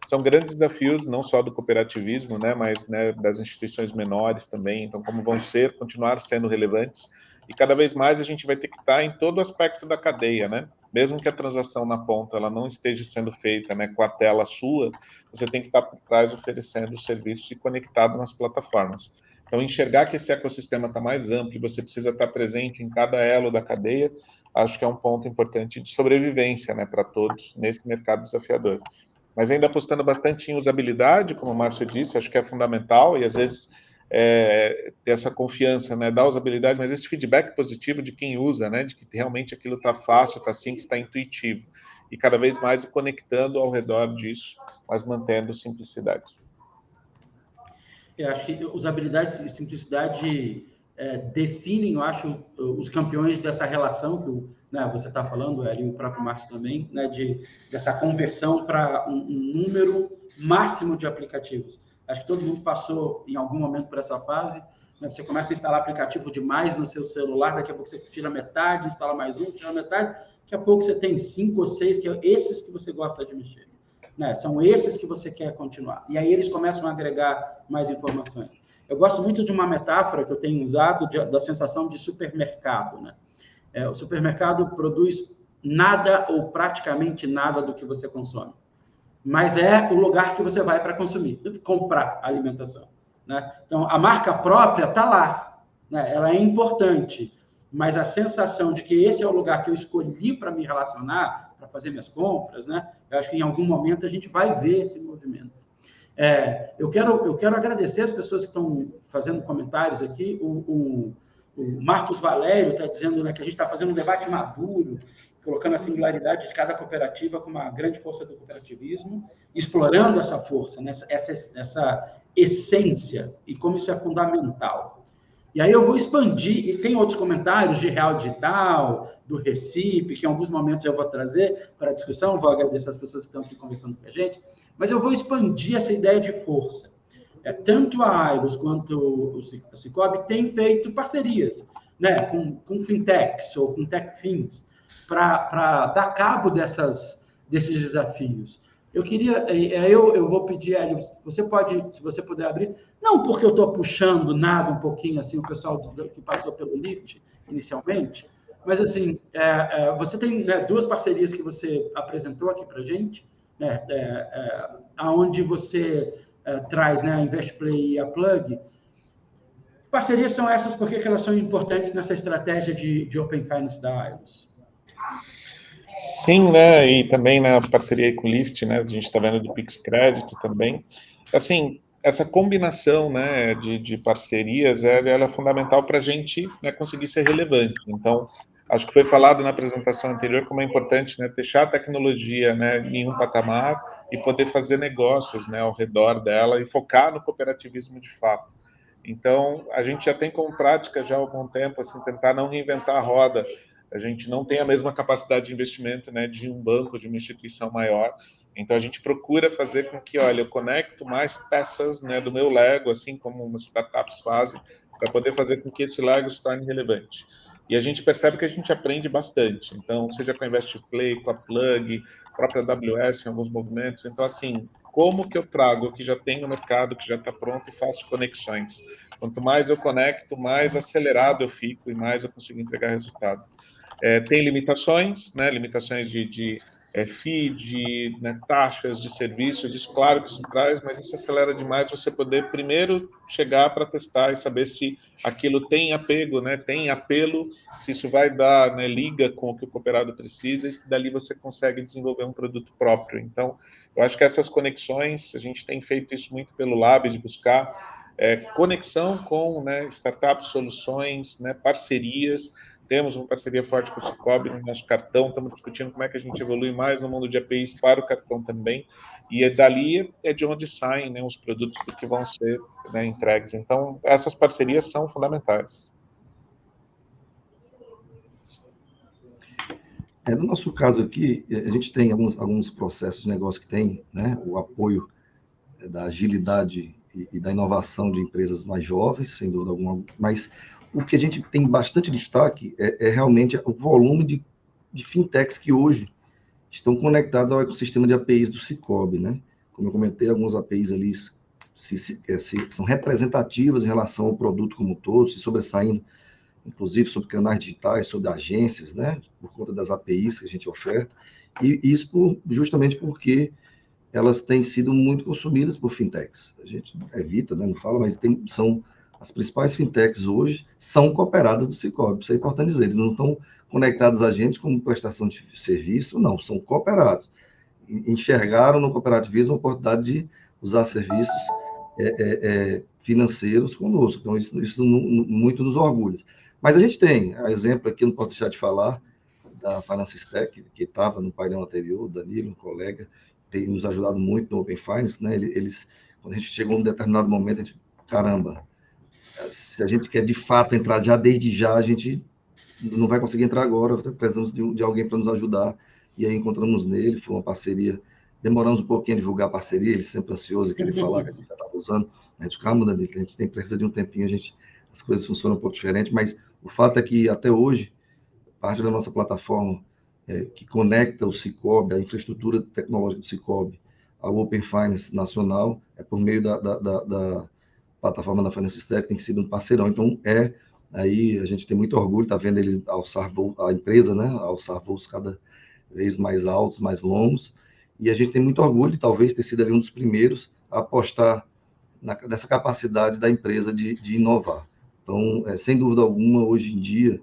B: São grandes desafios, não só do cooperativismo, né, mas, né, das instituições menores também. Então, como vão continuar sendo relevantes, e cada vez mais a gente vai ter que estar em todo aspecto da cadeia, né? Mesmo que a transação na ponta ela não esteja sendo feita, né, com a tela sua, você tem que estar por trás oferecendo o serviço e conectado nas plataformas. Então, enxergar que esse ecossistema está mais amplo e você precisa estar presente em cada elo da cadeia, acho que é um ponto importante de sobrevivência, né, para todos nesse mercado desafiador. Mas ainda apostando bastante em usabilidade, como o Márcio disse, acho que é fundamental, e às vezes ter essa confiança, né, da usabilidade, mas esse feedback positivo de quem usa, né, de que realmente aquilo está fácil, está simples, está intuitivo, e cada vez mais conectando ao redor disso, mas mantendo simplicidade.
A: Eu acho que usabilidade e simplicidade definem, eu acho, os campeões dessa relação que né, você está falando, e o próprio Márcio também, né, dessa conversão para um número máximo de aplicativos. Acho que todo mundo passou em algum momento por essa fase. Né, você começa a instalar aplicativo demais no seu celular, daqui a pouco você tira metade, instala mais um, tira metade, daqui a pouco você tem 5 ou 6, que é esses que você gosta de mexer. Né? São esses que você quer continuar. E aí eles começam a agregar mais informações. Eu gosto muito de uma metáfora que eu tenho usado da sensação de supermercado. Né? O supermercado produz nada ou praticamente nada do que você consome. Mas é o lugar que você vai para consumir, comprar alimentação. Né? Então, a marca própria está lá. Né? Ela é importante. Mas a sensação de que esse é o lugar que eu escolhi para me relacionar, para fazer minhas compras, né? Eu acho que em algum momento a gente vai ver esse movimento. Eu quero agradecer as pessoas que estão fazendo comentários aqui. O Marcos Valério está dizendo, né, que a gente está fazendo um debate maduro, colocando a singularidade de cada cooperativa como uma grande força do cooperativismo, explorando essa força, né, essa essência, e como isso é fundamental. E aí eu vou expandir, e tem outros comentários de Real Digital, do Recife, que em alguns momentos eu vou trazer para a discussão, vou agradecer as pessoas que estão aqui conversando com a gente, mas eu vou expandir essa ideia de força. Tanto a Ailos quanto o Sicoob têm feito parcerias, né, com fintechs ou com techfins, para dar cabo desses desafios. Eu vou pedir, Hélio, você pode, se você puder abrir, não porque eu estou puxando nada um pouquinho assim, o pessoal que passou pelo Lift inicialmente, mas assim, você tem, né, 2 parcerias que você apresentou aqui para a gente, né, onde você traz, né, a InvestPlay e a Plug. Que parcerias são essas? Por que elas são importantes nessa estratégia de Open Finance da Ailos?
B: Sim, né, e também na parceria com o Lift, né, a gente está vendo do Pix Crédito também. Assim, essa combinação, né, de parcerias, ela é fundamental para a gente, né, conseguir ser relevante. Então, acho que foi falado na apresentação anterior como é importante, né, deixar a tecnologia, né, em um patamar e poder fazer negócios, né, ao redor dela e focar no cooperativismo de fato. Então, a gente já tem como prática já há algum tempo, assim, tentar não reinventar a roda. A gente não tem a mesma capacidade de investimento, né, de um banco, de uma instituição maior. Então, a gente procura fazer com que, olha, eu conecto mais peças, né, do meu Lego, assim como as startups fazem, para poder fazer com que esse Lego se torne relevante. E a gente percebe que a gente aprende bastante. Então, seja com a InvestPlay, com a Plug, a própria AWS em alguns movimentos. Então, assim, como que eu trago o que já tem no mercado, que já está pronto e faço conexões? Quanto mais eu conecto, mais acelerado eu fico e mais eu consigo entregar resultado. Tem limitações, né? Limitações de FII, né, taxas de serviços, isso claro que isso traz, mas isso acelera demais você poder primeiro chegar para testar e saber se aquilo tem apego, né, tem apelo, se isso vai dar, né, liga com o que o cooperado precisa e se dali você consegue desenvolver um produto próprio. Então, eu acho que essas conexões, a gente tem feito isso muito pelo Lab, de buscar conexão com, né, startups, soluções, né, parcerias. Temos uma parceria forte com o Cicobi no nosso cartão, estamos discutindo como é que a gente evolui mais no mundo de APIs para o cartão também, e dali é de onde saem, né, os produtos que vão ser, né, entregues. Então, essas parcerias são fundamentais.
C: No nosso caso aqui, a gente tem alguns processos de negócio que tem, né, o apoio da agilidade e da inovação de empresas mais jovens, sem dúvida alguma, mas o que a gente tem bastante destaque é realmente o volume de fintechs que hoje estão conectados ao ecossistema de APIs do Cicobi, né? Como eu comentei, alguns APIs ali são representativas em relação ao produto como um todo, se sobressaindo, inclusive sobre canais digitais, sobre agências, né? Por conta das APIs que a gente oferta, e isso justamente porque elas têm sido muito consumidas por fintechs. A gente evita, né? Não fala, mas são as principais fintechs hoje são cooperadas do Cicobi, isso é importante dizer, eles não estão conectados a gente como prestação de serviço, não, são cooperados. Enxergaram no cooperativismo a oportunidade de usar serviços financeiros conosco, então isso muito nos orgulha. Mas a gente tem, a exemplo aqui, não posso deixar de falar, da Finance Stack, que estava no painel anterior, o Danilo, um colega, tem nos ajudado muito no Open Finance, né? Eles, quando a gente chegou num determinado momento, a gente, caramba, se a gente quer de fato entrar já desde já, a gente não vai conseguir entrar agora, precisamos de alguém para nos ajudar, e aí encontramos nele, foi uma parceria, demoramos um pouquinho a divulgar a parceria, ele sempre ansioso, queria falar que a gente já estava usando, a gente calma, Danilo, a gente precisa de um tempinho, as coisas funcionam um pouco diferente, mas o fato é que até hoje, parte da nossa plataforma que conecta o Cicobi, a infraestrutura tecnológica do Cicobi, ao Open Finance nacional, é por meio da plataforma da Finance Stack, tem sido um parceirão. Então, aí a gente tem muito orgulho, está vendo ele alçar voos, a empresa, né, alçar voos cada vez mais altos, mais longos, e a gente tem muito orgulho de talvez ter sido ali um dos primeiros a apostar nessa capacidade da empresa de inovar. Então, sem dúvida alguma, hoje em dia,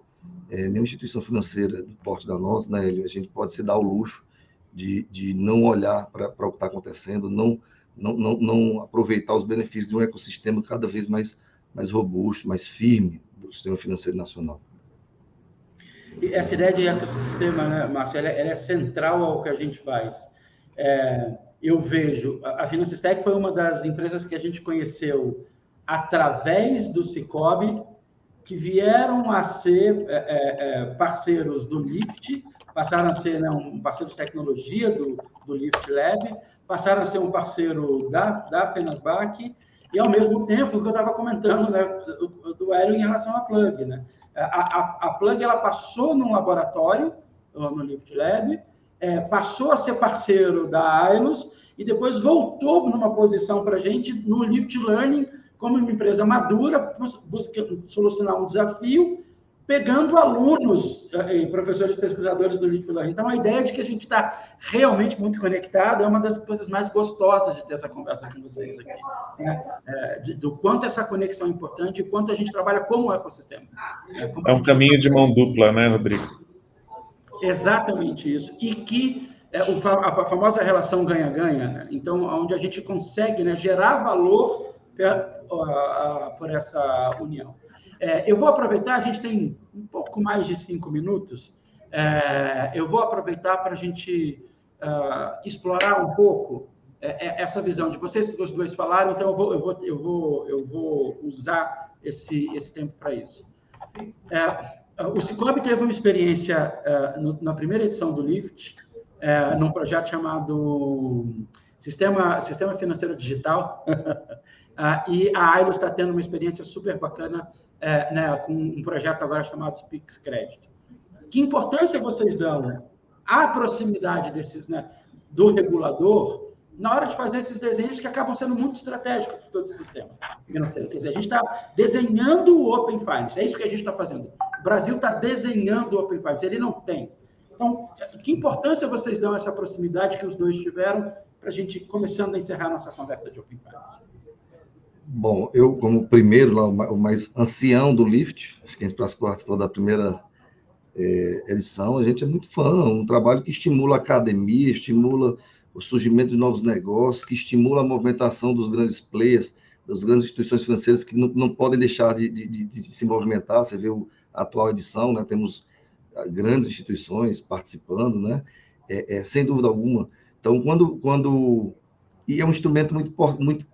C: nenhuma instituição financeira do porte da nossa, né, a gente pode se dar o luxo de não olhar para o que está acontecendo, não aproveitar os benefícios de um ecossistema cada vez mais robusto, mais firme do sistema financeiro nacional.
A: E essa ideia de ecossistema, né, Márcio, ela é central ao que a gente faz. Eu vejo, a Finance Stack foi uma das empresas que a gente conheceu através do Cicobi, que vieram a ser parceiros do Lift, passaram a ser, né, um parceiro de tecnologia do Lift Lab, passaram a ser um parceiro da Fenasbac, e ao mesmo tempo, o que eu estava comentando, né, do Hélio em relação à Plug, né? A Plug ela passou num laboratório, no Lift Lab, passou a ser parceiro da Ailos, e depois voltou numa posição para a gente no Lift Learning, como uma empresa madura, buscando solucionar um desafio, pegando alunos e professores pesquisadores do Lift Learning. Então, a ideia de que a gente está realmente muito conectado é uma das coisas mais gostosas de ter essa conversa com vocês aqui. Né? Do quanto essa conexão é importante e quanto a gente trabalha como ecossistema.
B: É um caminho de mão dupla, né, Rodrigo?
A: Exatamente isso. E que a famosa relação ganha-ganha, né? Então, onde a gente consegue, né, gerar valor por essa união. Eu vou aproveitar, a gente tem um pouco mais de 5 minutos, eu vou aproveitar para a gente explorar um pouco essa visão de vocês, os dois falaram, então eu vou usar esse tempo para isso. O Cicobi teve uma experiência na primeira edição do LIFT, num projeto chamado Sistema Financeiro Digital, e a Ailos está tendo uma experiência super bacana com um projeto agora chamado Pix Crédito. Que importância vocês dão à proximidade do regulador na hora de fazer esses desenhos que acabam sendo muito estratégicos para todo o sistema financeiro? Quer dizer, a gente está desenhando o Open Finance, é isso que a gente está fazendo. O Brasil está desenhando o Open Finance, ele não tem. Então, que importância vocês dão a essa proximidade que os dois tiveram para a gente começando a encerrar a nossa conversa de Open Finance?
C: Bom, eu, como primeiro, lá, o mais ancião do LIFT, acho que a gente participou da primeira edição, a gente é muito fã, um trabalho que estimula a academia, estimula o surgimento de novos negócios, que estimula a movimentação dos grandes players, das grandes instituições financeiras que não podem deixar de se movimentar. Você vê a atual edição, né? Temos grandes instituições participando, né? Sem dúvida alguma. Então, e é um instrumento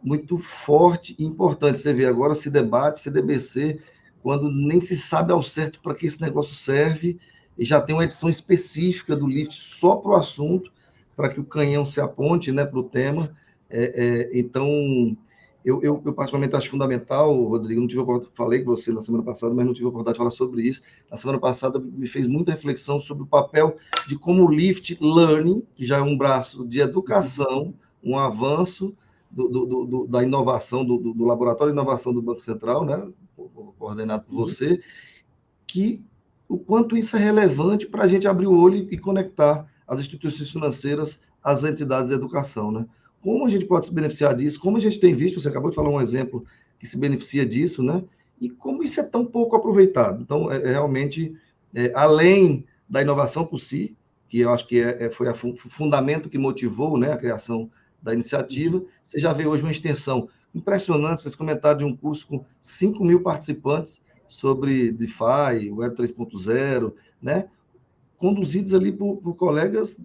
C: muito forte e importante. Você vê agora, se debate, CDBC, quando nem se sabe ao certo para que esse negócio serve, e já tem uma edição específica do LIFT só para o assunto, para que o canhão se aponte, né, para o tema. Então, eu particularmente acho fundamental, Rodrigo, não tive a oportunidade, falei com você na semana passada, mas não tive a oportunidade de falar sobre isso. Na semana passada, me fez muita reflexão sobre o papel de como o LIFT Learning, que já é um braço de educação, um avanço da inovação, do Laboratório de Inovação do Banco Central, né, coordenado por você, que o quanto isso é relevante para a gente abrir o olho e conectar as instituições financeiras às entidades de educação, né? Como a gente pode se beneficiar disso? Como a gente tem visto, você acabou de falar um exemplo que se beneficia disso, né? E como isso é tão pouco aproveitado. Então, realmente, além da inovação por si, que eu acho que foi o fundamento que motivou, né, a criação da iniciativa, você já vê hoje uma extensão impressionante. Vocês comentaram de um curso com 5 mil participantes sobre DeFi, Web 3.0, né? Conduzidos ali por colegas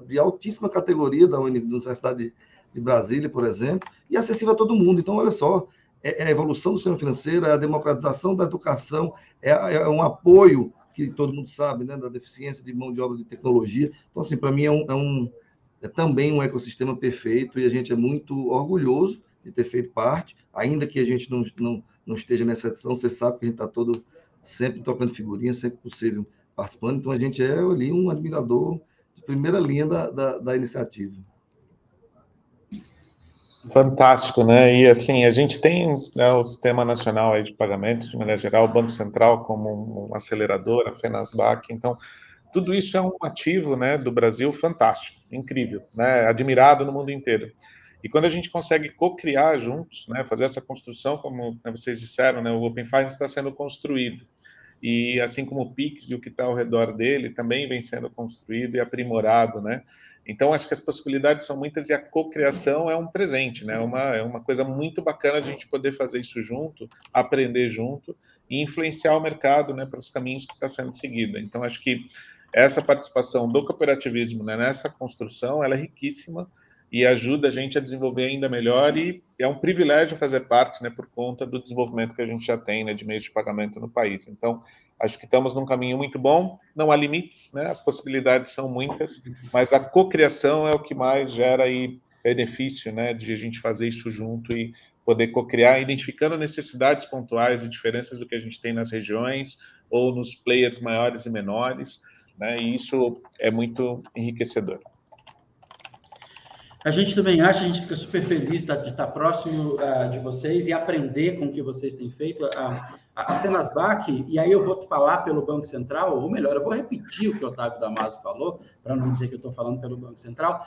C: de altíssima categoria da Universidade de Brasília, por exemplo, e acessível a todo mundo. Então, olha só, é a evolução do sistema financeiro, é a democratização da educação, é um apoio, que todo mundo sabe, né, da deficiência de mão de obra de tecnologia. Então, assim, para mim é também um ecossistema perfeito, e a gente é muito orgulhoso de ter feito parte, ainda que a gente não esteja nessa edição. Você sabe que a gente está sempre trocando figurinhas, sempre possível participando. Então, a gente é ali um admirador de primeira linha da iniciativa.
B: Fantástico, né? E assim, a gente tem, né, o Sistema Nacional aí de Pagamentos, de maneira geral, o Banco Central como um acelerador, a FENASBAC. Então, tudo isso é um ativo, né, do Brasil fantástico, incrível, né, admirado no mundo inteiro. E quando a gente consegue co-criar juntos, né, fazer essa construção, como vocês disseram, né, o Open Finance está sendo construído. E assim como o Pix e o que está ao redor dele também vem sendo construído e aprimorado, né? Então, acho que as possibilidades são muitas e a cocriação é um presente, né? É uma coisa muito bacana a gente poder fazer isso junto, aprender junto e influenciar o mercado, né, para os caminhos que está sendo seguido. Então, acho que essa participação do cooperativismo, né, nessa construção, ela é riquíssima e ajuda a gente a desenvolver ainda melhor, e é um privilégio fazer parte, né, por conta do desenvolvimento que a gente já tem, né, de meios de pagamento no país. Então, acho que estamos num caminho muito bom, não há limites, né, as possibilidades são muitas, mas a cocriação é o que mais gera aí benefício, né, de a gente fazer isso junto e poder cocriar, identificando necessidades pontuais e diferenças do que a gente tem nas regiões ou nos players maiores e menores, né, e isso é muito enriquecedor.
A: A gente também acha, a gente fica super feliz de estar próximo de vocês e aprender com o que vocês têm feito. A FENASBAC, e aí eu vou falar pelo Banco Central, ou melhor, eu vou repetir o que o Otávio Damaso falou, para não dizer que eu estou falando pelo Banco Central.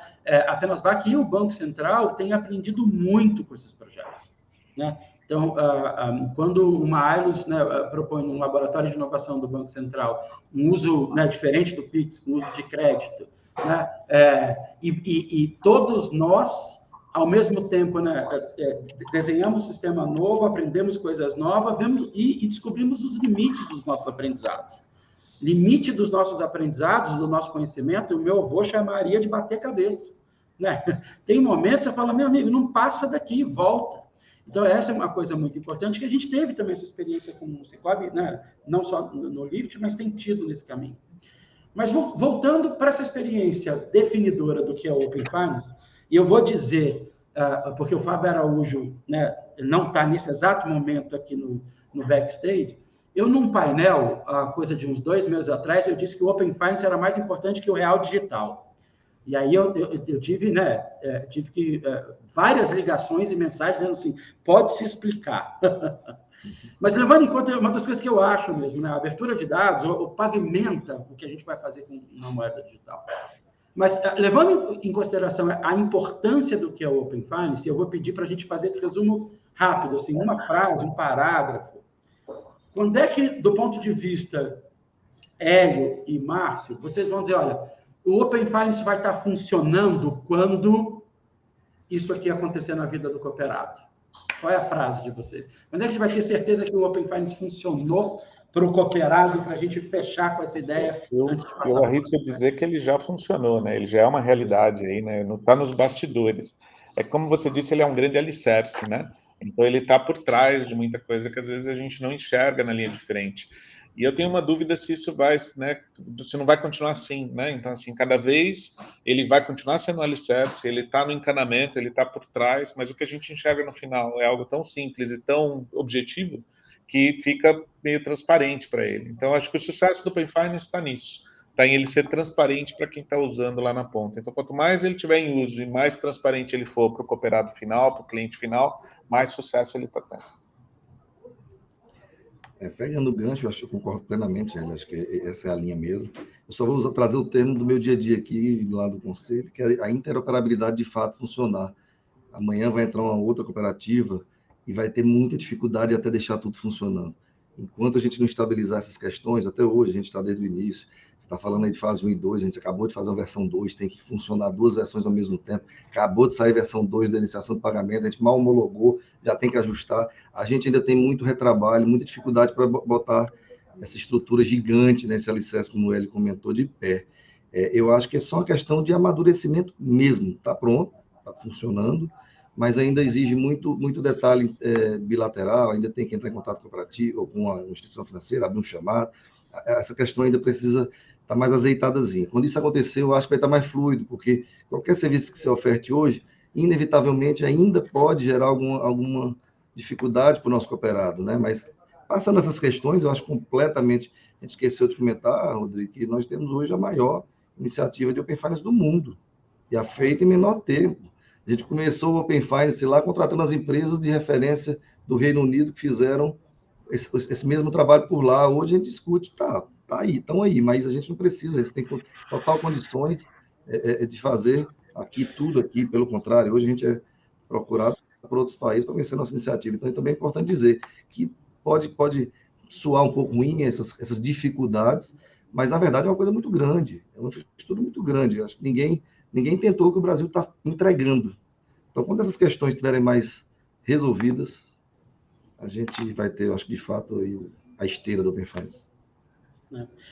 A: A FENASBAC e o Banco Central têm aprendido muito com esses projetos, né? Então, quando uma Ailos, né, propõe um laboratório de inovação do Banco Central um uso, né, diferente do Pix, um uso de crédito, né, e todos nós, ao mesmo tempo, né, desenhamos um sistema novo, aprendemos coisas novas, vemos e descobrimos os limites dos nossos aprendizados. Limite dos nossos aprendizados, do nosso conhecimento, o meu avô chamaria de bater cabeça. né? Tem momentos que você fala, meu amigo, não passa daqui, volta. Então, essa é uma coisa muito importante, que a gente teve também essa experiência com o Cicobi, né? Não só no Lift, mas tem tido nesse caminho. Mas voltando para essa experiência definidora do que é o Open Finance, e eu vou dizer, porque o Fábio Araújo, né, não está nesse exato momento aqui no backstage, eu num painel, coisa de uns 2 meses atrás, eu disse que o Open Finance era mais importante que o real digital. E aí eu tive, né, tive várias ligações e mensagens dizendo assim, pode se explicar. Mas levando em conta uma das coisas que eu acho mesmo, né, a abertura de dados, pavimenta o que a gente vai fazer com uma moeda digital. Mas levando em consideração a importância do que é o Open Finance, eu vou pedir para a gente fazer esse resumo rápido, assim, uma frase, um parágrafo. Quando é que, do ponto de vista Hélio e Márcio, vocês vão dizer, olha, o Open Finance vai estar funcionando quando isso aqui acontecer na vida do cooperado? Qual é a frase de vocês? Quando é que a gente vai ter certeza que o Open Finance funcionou para o cooperado, para a gente fechar com essa ideia antes de passar?
B: Eu arrisco dizer que ele já funcionou, né? Ele já é uma realidade aí, né? Não está nos bastidores. É como você disse, ele é um grande alicerce, né? Então ele está por trás de muita coisa que às vezes a gente não enxerga na linha de frente. E eu tenho uma dúvida se isso vai, né, se não vai continuar assim, né? Então, assim, cada vez ele vai continuar sendo um alicerce, ele está no encanamento, ele está por trás, mas o que a gente enxerga no final é algo tão simples e tão objetivo que fica meio transparente para ele. Então, acho que o sucesso do Open Finance está nisso, está em ele ser transparente para quem está usando lá na ponta. Então, quanto mais ele tiver em uso e mais transparente ele for para o cooperado final, para o cliente final, mais sucesso ele está tendo.
C: Pegando o gancho, eu acho que eu concordo plenamente, acho que essa é a linha mesmo. Eu só vou trazer o termo do meu dia a dia aqui, lá do conselho, que é a interoperabilidade de fato funcionar. Amanhã vai entrar uma outra cooperativa e vai ter muita dificuldade até deixar tudo funcionando. Enquanto a gente não estabilizar essas questões, até hoje, a gente está desde o início, você está falando aí de fase 1 e 2, a gente acabou de fazer uma versão 2, tem que funcionar 2 versões ao mesmo tempo, acabou de sair a versão 2 da iniciação do pagamento, a gente mal homologou, já tem que ajustar, a gente ainda tem muito retrabalho, muita dificuldade para botar essa estrutura gigante, né, esse alicerce, como o Hélio comentou, de pé. Eu acho que é só uma questão de amadurecimento mesmo, está pronto, está funcionando, mas ainda exige muito detalhe bilateral, ainda tem que entrar em contato com a cooperativa ou com a instituição financeira, abrir um chamado. Essa questão ainda precisa estar mais azeitadazinha. Quando isso acontecer, eu acho que vai estar mais fluido, porque qualquer serviço que se oferte hoje, inevitavelmente, ainda pode gerar alguma dificuldade para o nosso cooperado, né? Mas, passando essas questões, eu acho completamente... A gente esqueceu de comentar, Rodrigo, que nós temos hoje a maior iniciativa de Open Finance do mundo, e a feita em menor tempo. A gente começou o Open Finance lá, contratando as empresas de referência do Reino Unido que fizeram esse mesmo trabalho por lá. Hoje a gente discute, tá aí, estão aí, mas a gente não precisa, a gente tem total condições de fazer tudo aqui, pelo contrário, hoje a gente é procurado por outros países para vencer nossa iniciativa. Então, também é importante dizer que pode soar um pouco ruim essas dificuldades, mas, na verdade, é uma coisa muito grande, é uma infraestrutura muito grande. Eu acho que ninguém tentou o que o Brasil está entregando. Então, quando essas questões estiverem mais resolvidas, a gente vai ter, eu acho que, de fato, a esteira do Open Finance.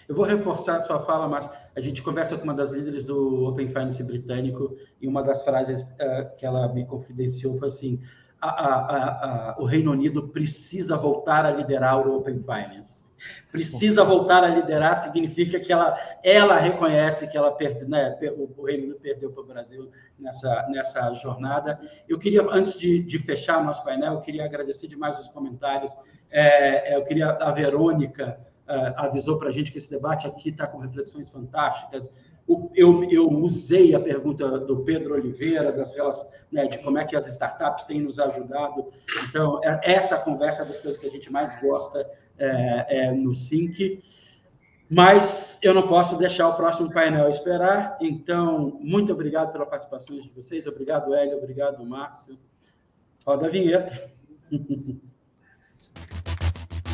A: Eu vou reforçar a sua fala, Márcio. A gente conversa com uma das líderes do Open Finance britânico e uma das frases que ela me confidenciou foi assim, o Reino Unido precisa voltar a liderar o Open Finance. Precisa voltar a liderar significa que ela reconhece que o Reino Unido perdeu para o Brasil nessa jornada. Eu queria, antes de fechar o nosso painel, eu queria agradecer demais os comentários. Eu queria a Verônica avisou para a gente que esse debate aqui está com reflexões fantásticas. Eu usei a pergunta do Pedro Oliveira, de como é que as startups têm nos ajudado. Então, essa conversa é das coisas que a gente mais gosta no SYNC. Mas eu não posso deixar o próximo painel esperar. Então, muito obrigado pela participação de vocês. Obrigado, Hélio. Obrigado, Márcio. Roda a vinheta.